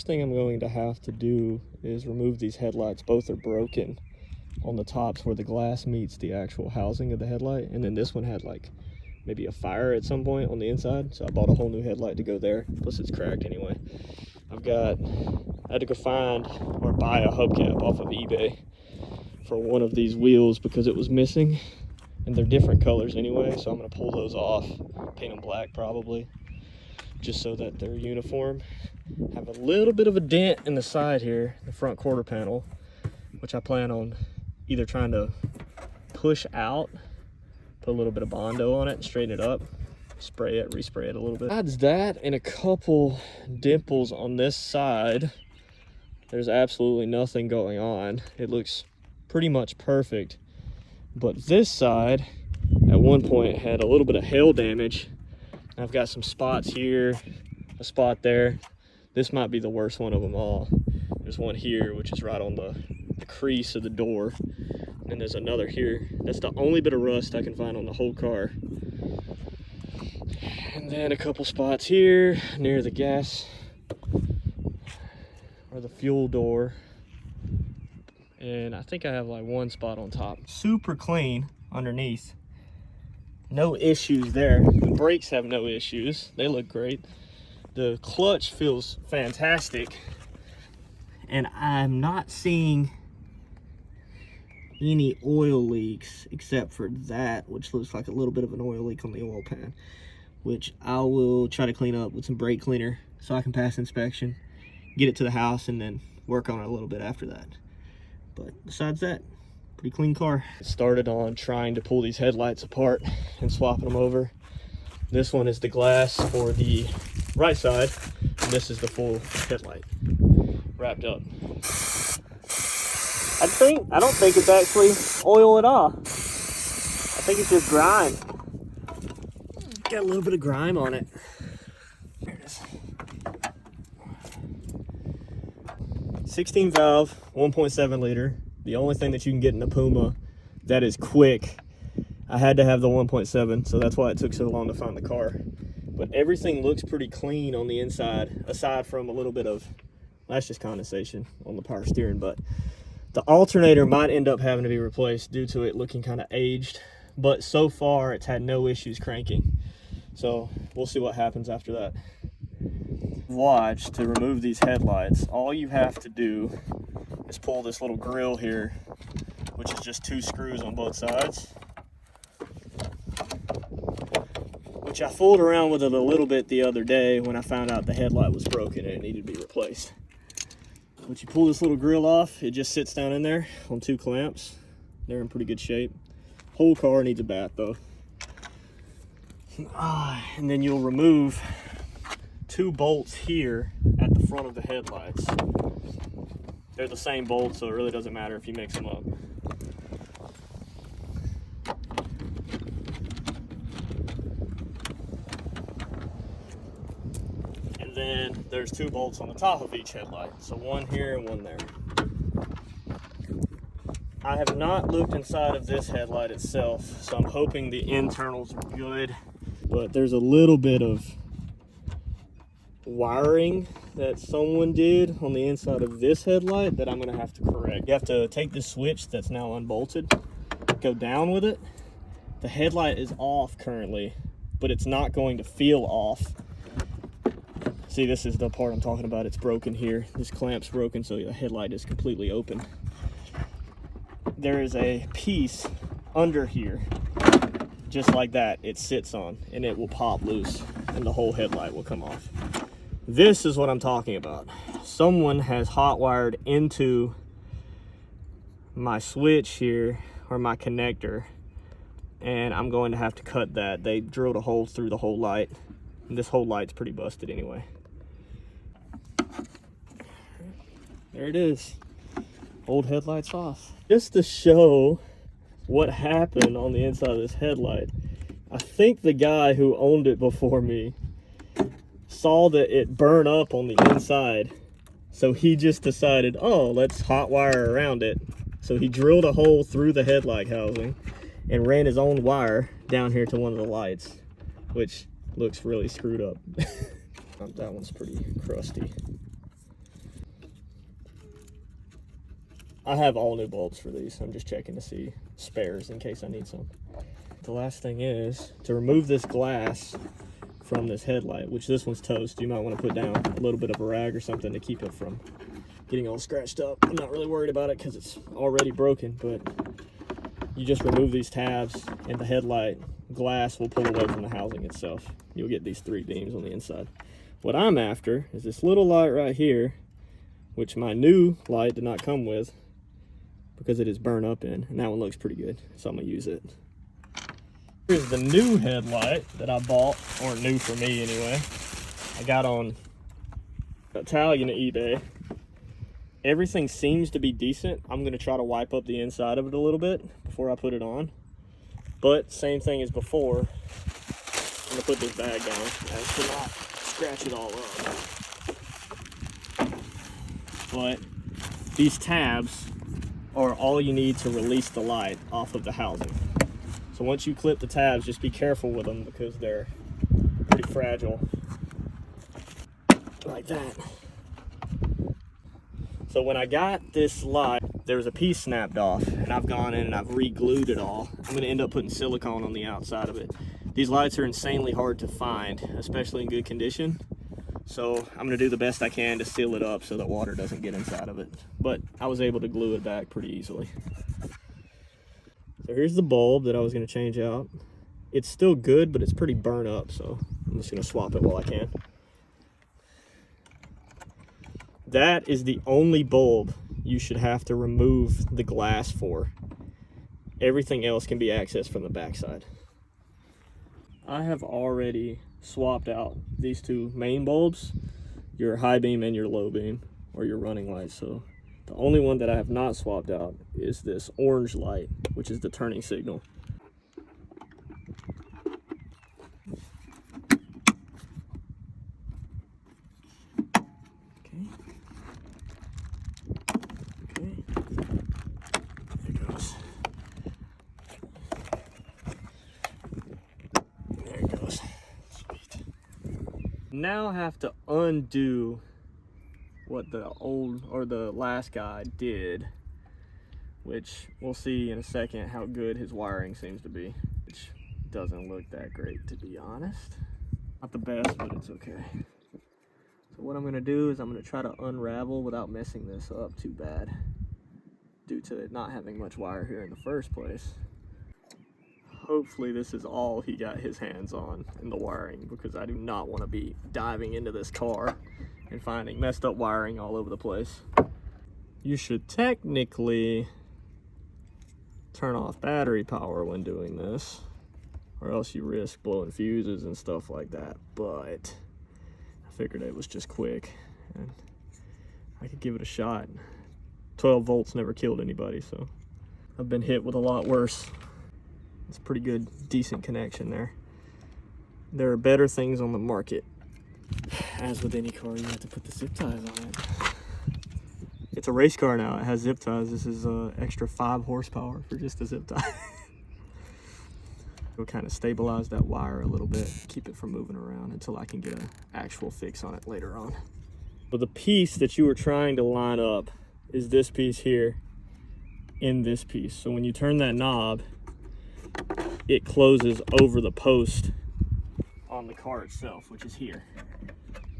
first thing I'm going to have to do is remove these headlights. Both are broken on the tops where the glass meets the actual housing of the headlight, and then this one had like maybe a fire at some point on the inside, so I bought a whole new headlight to go there. Plus it's cracked anyway. I had to go find or buy a hubcap off of eBay for one of these wheels because it was missing, and they're different colors anyway, so I'm going to pull those off, paint them black probably, just so that they're uniform. Have a little bit of a dent in the side here, the front quarter panel, which I plan on either trying to push out, put a little bit of Bondo on it, straighten it up, spray it, respray it a little bit. Besides that, and a couple dimples on this side, there's absolutely nothing going on. It looks pretty much perfect. But this side, at one point, had a little bit of hail damage. I've got some spots here, a spot there. This might be the worst one of them all. There's one here, which is right on the crease of the door. And there's another here. That's the only bit of rust I can find on the whole car. And then a couple spots here near the gas or the fuel door. And I think I have like one spot on top. Super clean underneath. No issues there. The brakes have no issues. They look great. The clutch feels fantastic. And I'm not seeing any oil leaks except for that, which looks like a little bit of an oil leak on the oil pan, which I will try to clean up with some brake cleaner so I can pass inspection, get it to the house, and then work on it a little bit after that. But besides that, pretty clean car. Started on trying to pull these headlights apart and swapping them over. This one is the glass for the right side, and this is the full headlight wrapped up. I don't think it's actually oil at all. I think it's just grime. Got a little bit of grime on it. There it is. 16 valve, 1.7 liter. The only thing that you can get in a Puma that is quick. I had to have the 1.7, so that's why it took so long to find the car. But everything looks pretty clean on the inside, aside from a little bit of, that's just condensation on the power steering. But the alternator might end up having to be replaced due to it looking kind of aged. But so far, it's had no issues cranking. So we'll see what happens after that. Watch, to remove these headlights, all you have to do is pull this little grill here, which is just 2 screws on both sides, which I fooled around with it a little bit the other day when I found out the headlight was broken and it needed to be replaced. Once you pull this little grill off, it just sits down in there on 2 clamps. They're in pretty good shape. Whole car needs a bath though. And then you'll remove 2 bolts here at the front of the headlights. They're the same bolts, so it really doesn't matter if you mix them up. And then there's 2 bolts on the top of each headlight. So one here and one there. I have not looked inside of this headlight itself, so I'm hoping the internals are good. But there's a little bit of wiring that someone did on the inside of this headlight that I'm going to have to correct. You have to take this switch that's now unbolted, go down with it. The headlight is off currently, but it's not going to feel off. See, this is the part I'm talking about. It's broken here. This clamp's broken, so the headlight is completely open. There is a piece under here, just like that, it sits on, and it will pop loose, and the whole headlight will come off. This is what I'm talking about. Someone has hot wired into my switch here, or my connector, and I'm going to have to cut that. They drilled a hole through the whole light, and this whole light's pretty busted anyway. There it is. Old headlights off. Just to show what happened on the inside of this headlight, I think the guy who owned it before me saw that it burn up on the inside, so he just decided, oh, let's hot wire around it. So he drilled a hole through the headlight housing and ran his own wire down here to one of the lights, which looks really screwed up. That one's pretty crusty. I have all new bulbs for these. I'm just checking to see spares in case I need some. The last thing is to remove this glass from this headlight, which this one's toast. You might want to put down a little bit of a rag or something to keep it from getting all scratched up. I'm not really worried about it because it's already broken, but you just remove these tabs and the headlight glass will pull away from the housing itself. You'll get these 3 beams on the inside. What I'm after is this little light right here, which my new light did not come with because it is burned up in, and that one looks pretty good, so I'm gonna use it. Here's the new headlight that I bought, or new for me anyway. I got on Italian eBay. Everything seems to be decent. I'm gonna try to wipe up the inside of it a little bit before I put it on. But same thing as before, I'm gonna put this bag down as to not scratch it all up. But these tabs are all you need to release the light off of the housing. So once you clip the tabs, just be careful with them because they're pretty fragile. Like that. So when I got this light, there was a piece snapped off, and I've gone in and I've re-glued it all. I'm gonna end up putting silicone on the outside of it. These lights are insanely hard to find, especially in good condition. So I'm gonna do the best I can to seal it up so that water doesn't get inside of it. But I was able to glue it back pretty easily. So here's the bulb that I was gonna change out. It's still good, but it's pretty burnt up, so I'm just gonna swap it while I can. That is the only bulb you should have to remove the glass for. Everything else can be accessed from the backside. I have already swapped out these 2 main bulbs, your high beam and your low beam, or your running light. So the only one that I have not swapped out is this orange light, which is the turning signal. Okay. There it goes. There it goes. Sweet. Now I have to undo what the last guy did, which we'll see in a second how good his wiring seems to be, which doesn't look that great, to be honest. Not the best, but it's okay. So what I'm gonna do is I'm gonna try to unravel without messing this up too bad, due to it not having much wire here in the first place. Hopefully this is all he got his hands on in the wiring, because I do not want to be diving into this car and finding messed up wiring all over the place. You should technically turn off battery power when doing this, or else you risk blowing fuses and stuff like that, but I figured it was just quick and I could give it a shot. 12 volts never killed anybody, so I've been hit with a lot worse. It's a pretty good, decent connection there. There are better things on the market. As with any car, you have to put the zip ties on it. It's a race car now. It has zip ties. This is extra 5 horsepower for just a zip tie. We'll kind of stabilize that wire a little bit, keep it from moving around until I can get an actual fix on it later on. So the piece that you were trying to line up is this piece here in this piece. So when you turn that knob, it closes over the post on the car itself, which is here.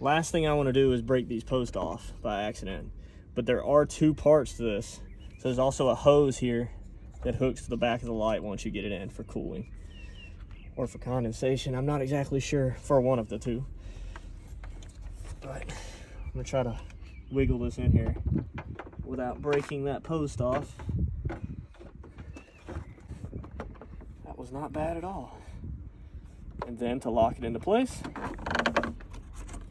Last thing I want to do is break these posts off by accident, but there are 2 parts to this. So there's also a hose here that hooks to the back of the light once you get it in for cooling or for condensation. I'm not exactly sure, for one of the 2, but I'm gonna try to wiggle this in here without breaking that post off. That was not bad at all. And then to lock it into place,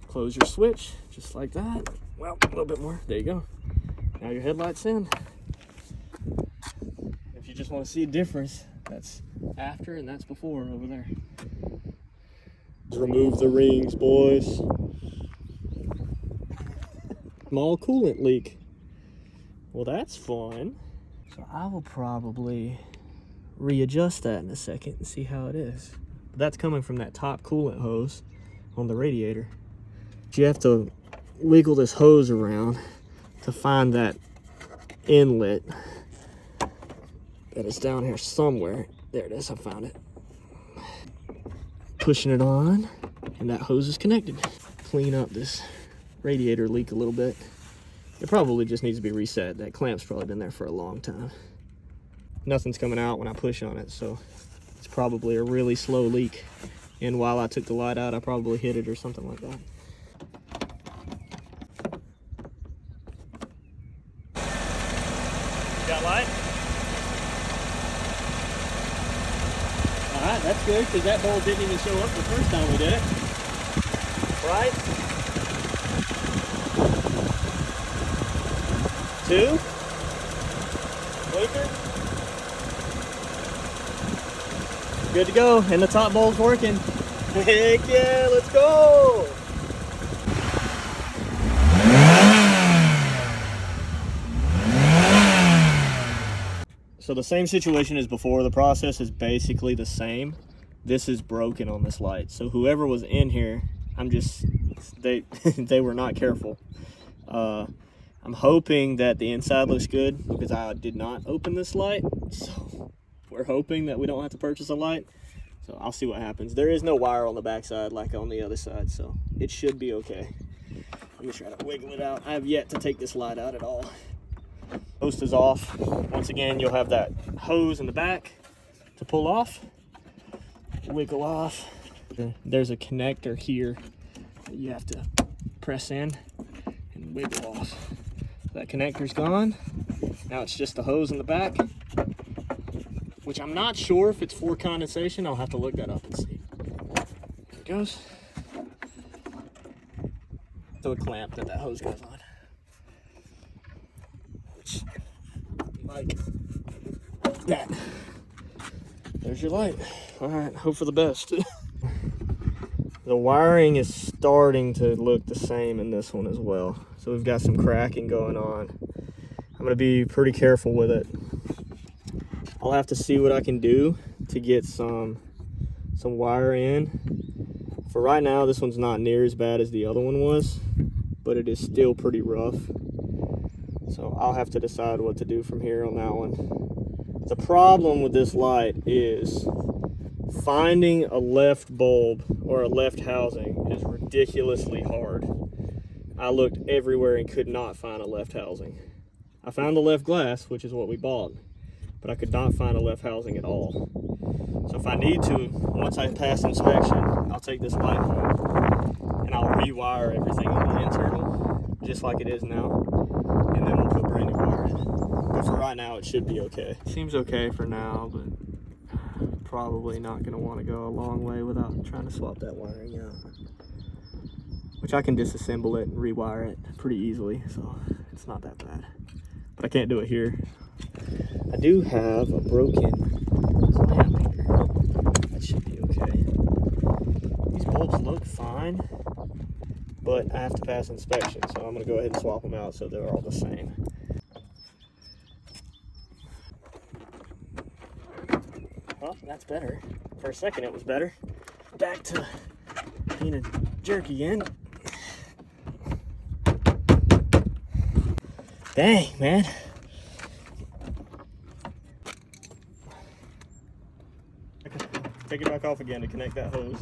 close your switch just like that. Well, a little bit more. There you go. Now your headlight's in. If you just want to see a difference, that's after and that's before over there. Remove the rings, boys. Small coolant leak. Well, that's fun. So I will probably readjust that in a second and see how it is. But that's coming from that top coolant hose on the radiator. You have to wiggle this hose around to find that inlet that is down here somewhere. There it is, I found it. Pushing it on, and that hose is connected. Clean up this radiator leak a little bit. It probably just needs to be reset. That clamp's probably been there for a long time. Nothing's coming out when I push on it, so it's probably a really slow leak. And while I took the light out, I probably hit it or something like that. Got light? Alright, that's good, because that bulb didn't even show up the first time we did it. Right? 2. Blinker. Good to go, and the top bulb's working. Heck yeah, let's go! So the same situation as before. The process is basically the same. This is broken on this light. So whoever was in here, they were not careful. I'm hoping that the inside looks good because I did not open this light. So we're hoping that we don't have to purchase a light. So I'll see what happens. There is no wire on the backside like on the other side, so it should be okay. Let me try to wiggle it out. I have yet to take this light out at all. Post is off. Once again, you'll have that hose in the back to pull off. Wiggle off. There's a connector here that you have to press in and wiggle off. That connector's gone. Now it's just the hose in the back, which I'm not sure if it's for condensation. I'll have to look that up and see. There it goes. So a clamp that hose goes on. Which, like that. There's your light. All right, hope for the best. The wiring is starting to look the same in this one as well. So we've got some cracking going on. I'm gonna be pretty careful with it. I'll have to see what I can do to get some wire in. For right now, this one's not near as bad as the other one was, but it is still pretty rough. So I'll have to decide what to do from here on that one. The problem with this light is finding a left bulb or a left housing is ridiculously hard. I looked everywhere and could not find a left housing. I found the left glass, which is what we bought, but I could not find a left housing at all. So if I need to, once I pass inspection, I'll take this light home and I'll rewire everything on the internal, just like it is now, and then we'll put brand new wire in. But for right now, it should be okay. Seems okay for now, but probably not gonna want to go a long way without trying to swap that wiring out. Which I can disassemble it and rewire it pretty easily, so it's not that bad. But I can't do it here. I do have a broken clamp here. That should be okay. These bulbs look fine, but I have to pass inspection, so I'm gonna go ahead and swap them out so they're all the same. Well, that's better. For a second it was better. Back to being a jerk again. Dang, man. Take it back off again to connect that hose.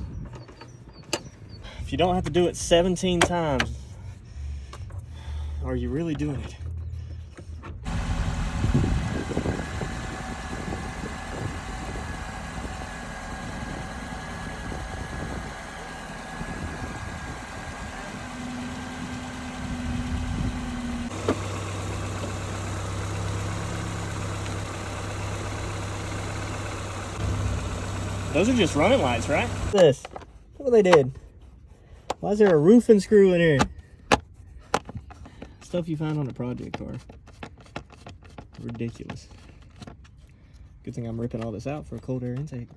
If you don't have to do it 17 times, are you really doing it? Those are just running lights, right? This. Look what they did. Why is there a roofing screw in here? Stuff you find on a project car. Ridiculous. Good thing I'm ripping all this out for a cold air intake.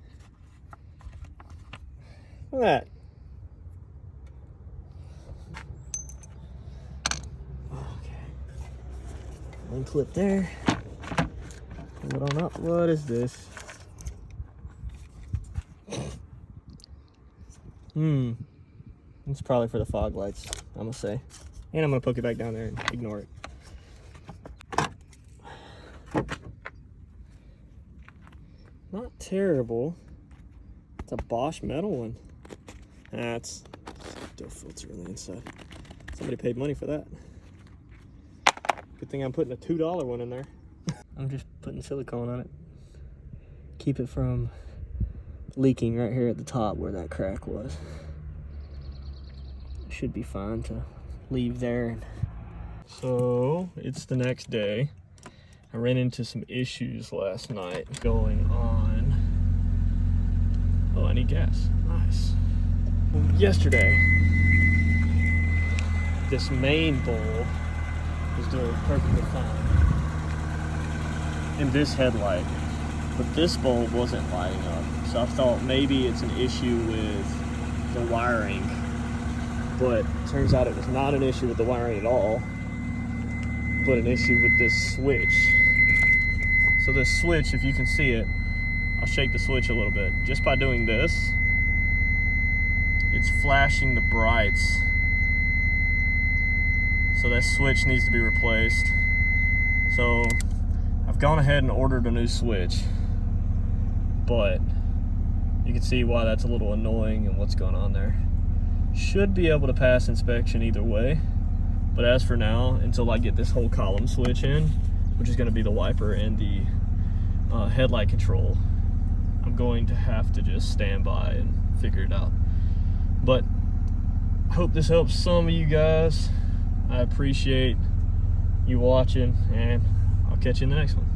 Look at that. Okay. One clip there. Pull it on up. What is this? It's probably for the fog lights, I'm gonna say. And I'm gonna poke it back down there and ignore it. Not terrible. It's a Bosch metal one. That's still filter on the inside. Somebody paid money for that. Good thing I'm putting a $2 one in there. I'm just putting silicone on it. Keep it from leaking right here at the top where that crack was. Should be fine to leave there. So it's the next day. I ran into some issues last night going on. Oh, I need gas. Nice. Yesterday, this main bulb was doing perfectly fine in this headlight, but this bulb wasn't lighting up. So I thought maybe it's an issue with the wiring, but it turns out it was not an issue with the wiring at all, but an issue with this switch. So this switch, if you can see it, I'll shake the switch a little bit. Just by doing this, it's flashing the brights. So that switch needs to be replaced. So I've gone ahead and ordered a new switch, but you can see why that's a little annoying and what's going on there. Should be able to pass inspection either way, but as for now, until I get this whole column switch in, which is going to be the wiper and the headlight control, I'm going to have to just stand by and figure it out. But I hope this helps some of you guys. I appreciate you watching, and I'll catch you in the next one.